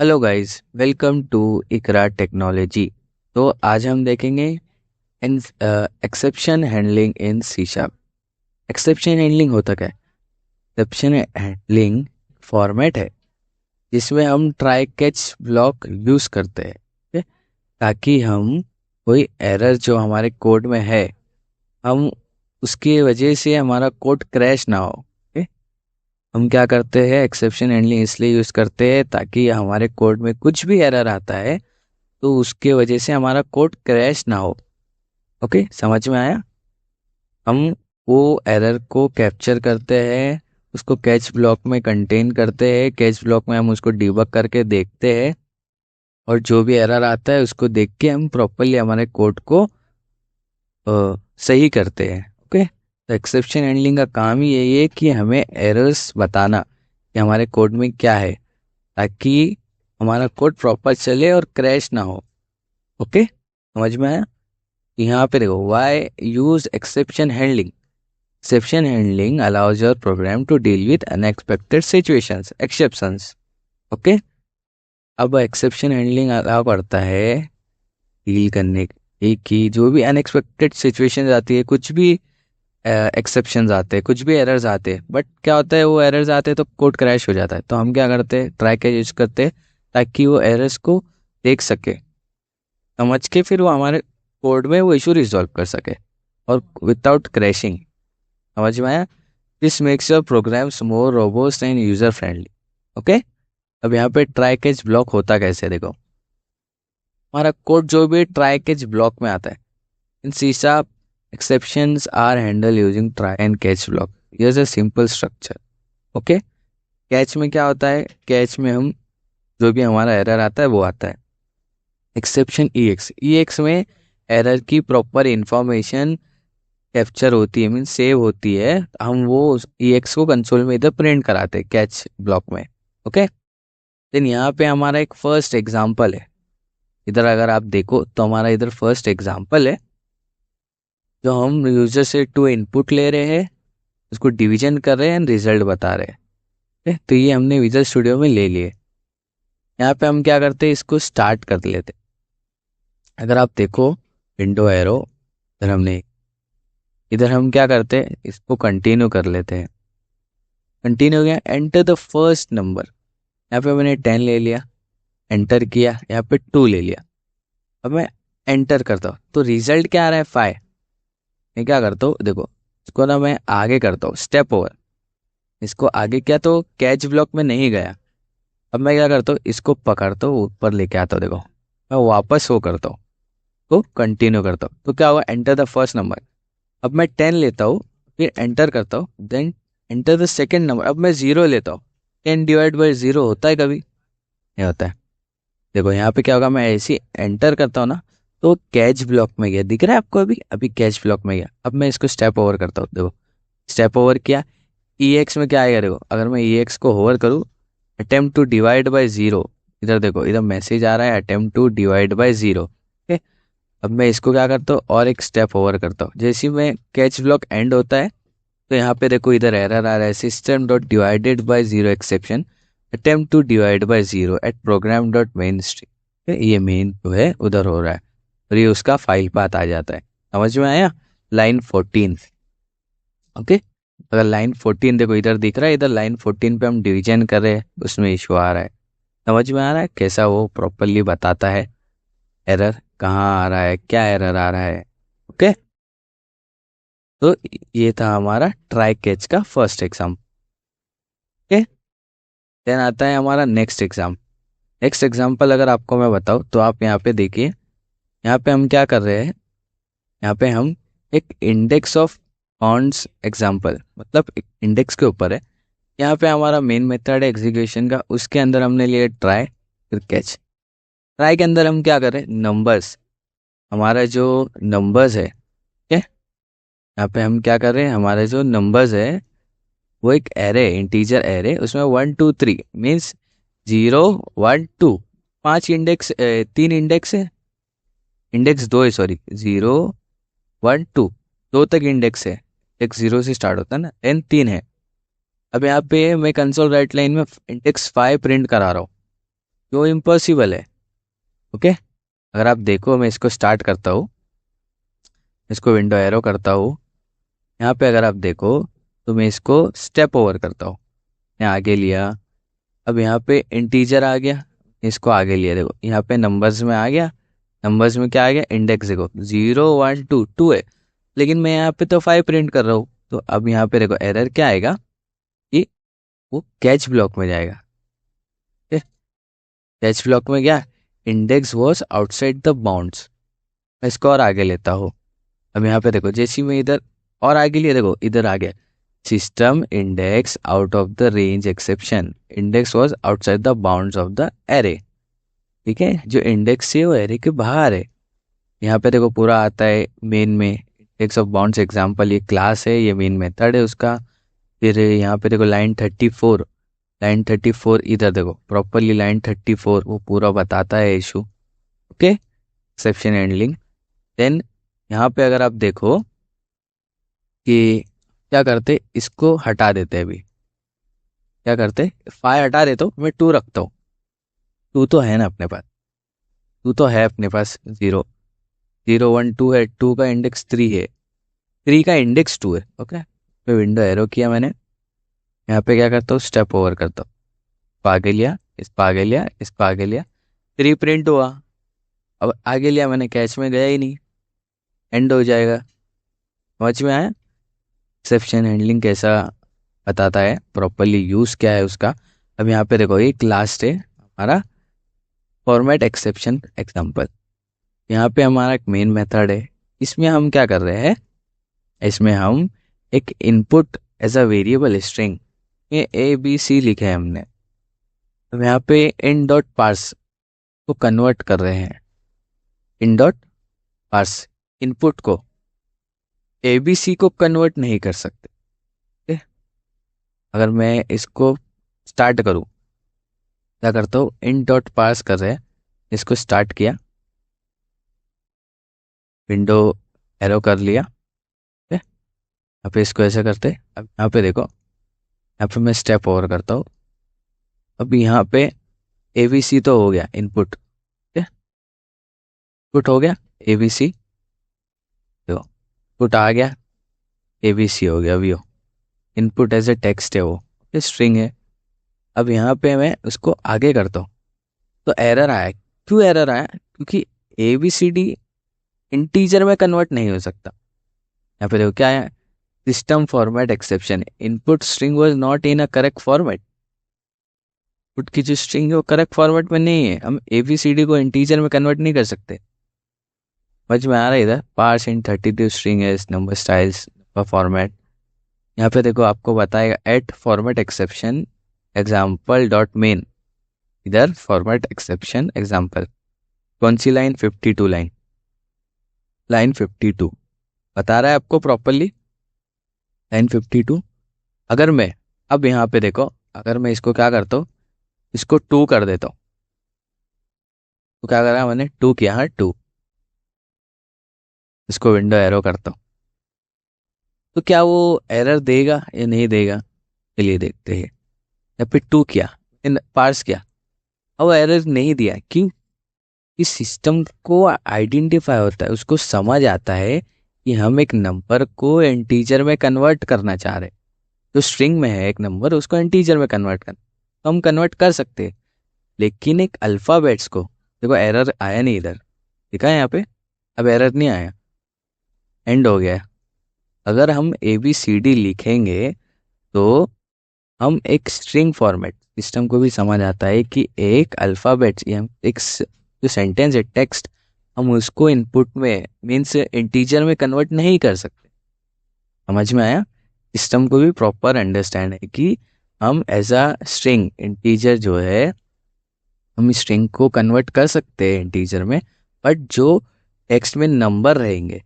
Hello guys, welcome to Iqra technology. तो आज हम देखेंगे in exception handling in C sharp. Exception handling होता क्या है? एक्सेप्शन हैंडलिंग फॉर्मेट है जिसमें हम ट्राई कैच ब्लॉक यूज़ करते हैं, ठीक है? ताकि हम कोई एरर जो हमारे कोड में है, हम उसकी वजह से हमारा कोड क्रैश ना हो। हम क्या करते हैं, एक्सेप्शन हैंडलिंग इसलिए यूज़ करते हैं ताकि हमारे कोड में कुछ भी एरर आता है तो उसके वजह से हमारा कोड क्रैश ना हो। ओके, समझ में आया? हम वो एरर को कैप्चर करते हैं, उसको कैच ब्लॉक में कंटेन करते हैं। कैच ब्लॉक में हम उसको डिबग करके देखते हैं और जो भी एरर आता है उसको देख के हम प्रॉपरली हमारे कोड को सही करते हैं। ओके, तो एक्सेप्शन हैंडलिंग का काम ही यही है कि हमें एरर्स बताना कि हमारे कोड में क्या है, ताकि हमारा कोड प्रॉपर चले और क्रैश ना हो। ओके, समझ में आया? यहाँ पे देखो, why use exception handling. Exception handling allows your program to deal with unexpected situations, exceptions. Okay, अब एक्सेप्शन हैंडलिंग अलाउ करता है डील करने की जो भी अनएक्सपेक्टेड सिचुएशंस आती है, कुछ भी एक्सेप्शंस आते हैं, कुछ भी एरर्स आते हैं। बट क्या होता है, वो एरर्स आते हैं तो कोड क्रैश हो जाता है। तो हम क्या करते हैं, ट्राई कैच यूज करते हैं ताकि वो एरर्स को देख सके, समझ के फिर वो हमारे कोड में वो इशू रिजॉल्व कर सके और विदाउट क्रैशिंग। समझ में आया? This makes your programs more robust and user friendly. Okay, अब यहाँ पे ट्राई कैच ब्लॉक होता कैसे, देखो। हमारा कोड जो भी ट्राई कैच ब्लॉक में आता है, इन सीसा exceptions are handled using try and catch block. Here's a simple structure. Okay, catch में क्या होता है, कैच में हम जो भी हमारा एरर आता है वो आता है। एक्सेप्शन ई एक्स में एरर की प्रॉपर इंफॉर्मेशन कैप्चर होती है, मीन सेव होती है। हम वो ई एक्स को कंसोल में इधर प्रिंट कराते हैं कैच ब्लॉक में। ओके, देन यहाँ पे हमारा एक फर्स्ट एग्जांपल है। इधर अगर आप देखो तो हमारा इधर फर्स्ट एग्जांपल है, जो हम यूजर से टू इनपुट ले रहे हैं, उसको डिवीजन कर रहे हैं एंड रिजल्ट बता रहे हैं। ठीक है? तो ये हमने विजुअल स्टूडियो में ले लिए। यहाँ पे हम क्या करते हैं, इसको स्टार्ट कर लेते हैं। अगर आप देखो, विंडो एरो, इधर हम क्या करते हैं, इसको कंटिन्यू कर लेते हैं। कंटिन्यू हो गया, एंटर द फर्स्ट नंबर। यहाँ पे मैंने 10 ले लिया, एंटर किया। यहाँ पे 2 ले लिया। अब मैं एंटर करता हूँ तो रिजल्ट क्या आ रहा है, 5। मैं क्या करता हूँ, देखो, इसको ना मैं आगे करता हूँ, स्टेप ओवर। इसको आगे किया तो कैच ब्लॉक में नहीं गया। अब मैं क्या करता हूँ, इसको पकड़ता हूँ, ऊपर लेके आता हूँ। देखो, मैं वापस वो करता हूँ, तो कंटिन्यू करता हूँ। तो क्या हुआ, एंटर द फर्स्ट नंबर। अब मैं 10 लेता हूँ, फिर एंटर करता हूँ, then enter the second number. अब मैं 0 लेता हूँ। 10/0 होता है कभी? नहीं होता है। देखो यहाँ पे क्या होगा, मैं ऐसे एंटर करता हूँ ना, तो कैच ब्लॉक में गया, दिख रहा है आपको? अभी अभी कैच ब्लॉक में गया। अब मैं इसको स्टेप ओवर करता हूँ, देखो, स्टेप ओवर किया। ई एक्स में क्या आएगा, देखो, अगर मैं ई एक्स को होवर करूँ, अटेम्प्ट टू डिवाइड बाय 0। इधर देखो, इधर मैसेज आ रहा है, अटेम्प्ट टू डिवाइड बाय 0। अब मैं इसको क्या करता हूँ, और एक स्टेप ओवर करता हूँ। जैसे ही मैं कैच ब्लॉक एंड होता है तो यहाँ पे देखो, इधर एरर आ रहा है, system dot divided by 0 exception, attempt to divide by 0 at program dot main string. ये मेन जो है उधर हो रहा है और ये उसका फाइल पाथ आ जाता है। समझ में आया? लाइन 14। ओके, अगर लाइन 14 देखो, इधर दिख रहा है, इधर लाइन 14 पे हम डिवीजन कर रहे हैं, उसमें इशू आ रहा है। समझ में आ रहा है कैसा वो प्रॉपरली बताता है एरर कहाँ आ रहा है, क्या एरर आ रहा है। ओके, तो ये था हमारा ट्राई कैच का फर्स्ट एग्जाम। ओके, देन आता है हमारा नेक्स्ट एग्जाम। नेक्स्ट एग्जाम्पल अगर आपको मैं बताऊँ तो आप यहाँ पे देखिए, यहाँ पे हम क्या कर रहे हैं, यहाँ पे हम एक इंडेक्स ऑफ फॉन्ट्स एग्जाम्पल, मतलब एक इंडेक्स के ऊपर है। यहाँ पे हमारा मेन मेथड है एग्जीक्यूशन का, उसके अंदर हमने लिए ट्राई फिर कैच। ट्राई के अंदर हम क्या कर रहे हैं, नंबर्स, हमारा जो नंबर्स है, ठीक है, यहाँ पे हम क्या कर रहे हैं, हमारे जो नंबर्स है वो एक एरे, इंटीजर एरे, उसमें 1 2 3 मीन्स 0 1 2, 5 इंडेक्स, 3 इंडेक्स है, इंडेक्स 2 है, सॉरी, 0 1 2, 2 तक इंडेक्स है। एक 0 से स्टार्ट होता है ना, एन 3 है। अब यहाँ पे मैं कंसोल राइट लाइन में इंडेक्स 5 प्रिंट करा रहा हूँ, जो इम्पॉसिबल है। ओके, अगर आप देखो मैं इसको स्टार्ट करता हूँ, इसको विंडो एरो करता हूँ, यहाँ पे अगर आप देखो तो मैं इसको स्टेप ओवर करता हूँ, मैं आगे लिया, अब यहाँ पे इंटीजर आ गया, इसको आगे लिया, देखो यहाँ पे नंबर्स में आ गया, नंबर्स में क्या आ गया, इंडेक्स देखो 0 1 2 2 है, लेकिन मैं यहाँ पे तो 5 प्रिंट कर रहा हूँ, तो अब यहाँ पे देखो एरर क्या आएगा कि वो कैच ब्लॉक में जाएगा। कैच ब्लॉक में क्या, index was outside the bounds. मैं इसको और आगे लेता हूँ, अब यहाँ पे देखो जैसे ही मैं इधर और आगे लिए, देखो इधर आ गया system index out of the range exception, index was outside the bounds of the array. ठीक है, जो इंडेक्स है वो एरे के बाहर है। यहाँ पे देखो पूरा आता है मेन में, इंडेक्स ऑफ बाउंड्स एग्जाम्पल, ये क्लास है, ये मेन मेथड है उसका। फिर यहाँ पे देखो लाइन 34, लाइन 34 इधर देखो प्रॉपरली लाइन 34 वो पूरा बताता है issue. Okay, exception handling. Then यहाँ पे अगर आप देखो कि क्या करते, इसको हटा देते हैं, अभी क्या करते, 5 हटा देता हूँ, मैं 2 रखता हूँ, 2 तो है ना अपने पास, 2 तो है अपने पास, 0 0 1 2 है, 2 का इंडेक्स 3 है, 3 का इंडेक्स 2 है। ओके, मैं विंडो एरो किया मैंने, यहाँ पे क्या करता हूँ, स्टेप ओवर करता हूँ, आगे लिया, इस पर आगे लिया, इस पर आगे लिया, 3 प्रिंट हुआ, अब आगे लिया मैंने, कैच में गया ही नहीं, एंड हो जाएगा। समझ में आया एक्सेप्शन हैंडलिंग कैसा बताता है, प्रॉपरली यूज़ क्या है उसका। अब यहाँ पे देखो एक लास्ट है हमारा फॉर्मेट एक्सेप्शन एग्जाम्पल, यहाँ पे हमारा एक मेन मेथड है, इसमें हम क्या कर रहे हैं, इसमें हम एक input as a variable string में ABC लिखे हैं हमने, अब यहाँ पे इन डॉट पार्स को कन्वर्ट कर रहे हैं, इन डॉट पार्स इनपुट को ABC को कन्वर्ट नहीं कर सकते। ठीक है? अगर मैं इसको स्टार्ट करूँ, क्या करता हूँ, इन डॉट पार्स कर रहे हैं, इसको स्टार्ट किया, विंडो एरो कर लिया। ठीक है, यहाँ पे इसको ऐसे करते, अब यहाँ पे देखो, यहाँ पे मैं स्टेप ओवर करता हूँ, अब यहाँ पे ABC तो हो गया इनपुट, ठीक है, इनपुट हो गया ABC, देखो इनपुट आ गया, ABC हो गया view, input as a text है वो, स्ट्रिंग है। अब यहाँ पे मैं उसको आगे करता हूँ, तो एरर आया, क्यों एरर आया, क्योंकि ABCD इंटीजर में कन्वर्ट नहीं हो सकता। यहाँ पे देखो क्या है, system format exception, input string was not in a correct format, input की जो स्ट्रिंग है वो करेक्ट फॉर्मेट में नहीं है, हम ABCD को इंटीजर में कन्वर्ट नहीं कर सकते। समझ में आ रहा है, इधर parse int 32 string as number styles format. यहाँ पे देखो आपको बताएगा at format exception example dot main, इधर फॉर्मेट एक्सेप्शन एग्जाम्पल, कौन सी लाइन, 52 लाइन, लाइन 52 बता रहा है आपको प्रॉपरली, लाइन 52। अगर मैं अब यहाँ पे देखो, अगर मैं इसको क्या करता हूँ, इसको 2 कर देता हूँ, तो क्या करा मैंने, 2 किया, हाँ 2, इसको विंडो एरो करता हूँ, तो क्या वो एरर देगा या नहीं देगा, चलिए देखते हैं। या फिर 2 किया, इन पार्स किया, अब एरर नहीं दिया, क्यों, इस सिस्टम को आइडेंटिफाई होता है, उसको समझ आता है कि हम एक नंबर को इंटीजर में कन्वर्ट करना चाह रहे हैं, तो स्ट्रिंग में है एक नंबर, उसको इंटीजर में कन्वर्ट करना, तो हम कन्वर्ट कर सकते हैं, लेकिन एक अल्फ़ाबेट्स को, देखो एरर आया नहीं इधर, दिखा है यहाँ पे, अब एरर नहीं आया, एंड हो गया। अगर हम ABCD लिखेंगे तो हम एक स्ट्रिंग फॉर्मेट, सिस्टम को भी समझ आता है कि एक अल्फ़ाबेट्स या एक जो सेंटेंस है टेक्स्ट, हम उसको इनपुट में मीन्स इंटीजर में कन्वर्ट नहीं कर सकते। समझ में आया, सिस्टम को भी प्रॉपर अंडरस्टैंड है कि हम एज अ स्ट्रिंग इंटीजर जो है, हम स्ट्रिंग को कन्वर्ट कर सकते हैं इंटीजर में, बट जो टेक्स्ट में नंबर रहेंगे,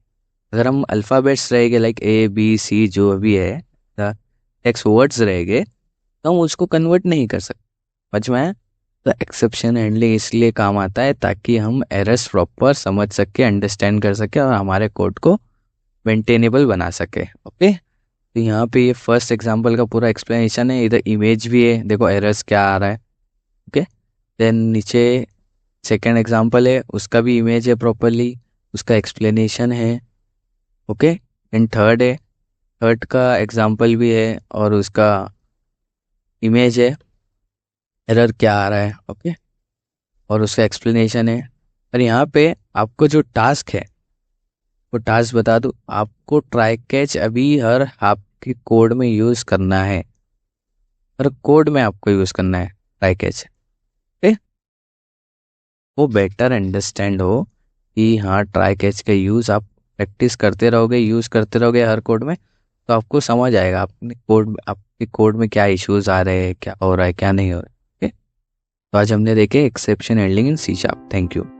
अगर हम अल्फ़ाबेट्स रहेंगे लाइक ABC जो भी है, टेक्स्ट वर्ड्स रहेंगे, तो हम उसको कन्वर्ट नहीं कर सकते। समझ में आया, तो एक्सेप्शन हैंडलिंग इसलिए काम आता है ताकि हम एरर्स प्रॉपर समझ सके, अंडरस्टैंड कर सके और हमारे कोड को मेंटेनेबल बना सके। ओके, तो यहाँ पे ये फर्स्ट एग्जांपल का पूरा एक्सप्लेनेशन है, इधर इमेज भी है, देखो एरर्स क्या आ रहा है। ओके, देन नीचे सेकेंड एग्जांपल है, उसका भी इमेज है प्रॉपरली, उसका एक्सप्लेनेशन है। ओके, एंड थर्ड है, थर्ड का एग्जांपल भी है और उसका इमेज है, एरर क्या आ रहा है। ओके, और उसका एक्सप्लेनेशन है। और यहाँ पे आपको जो टास्क है वो टास्क बता दूँ, आपको ट्राई कैच अभी हर आपके कोड में यूज़ करना है, हर कोड में आपको यूज़ करना है ट्राई कैच। ओके, वो बेटर अंडरस्टैंड हो कि हाँ ट्राई कैच का यूज़ आप प्रैक्टिस करते रहोगे, यूज़ करते रहोगे हर कोड में, तो आपको समझ आएगा अपने कोड, आपके कोड में क्या इश्यूज आ रहे हैं, क्या हो रहा है क्या नहीं हो रहा है। ओके, तो आज हमने देखे exception handling in C sharp. Thank you.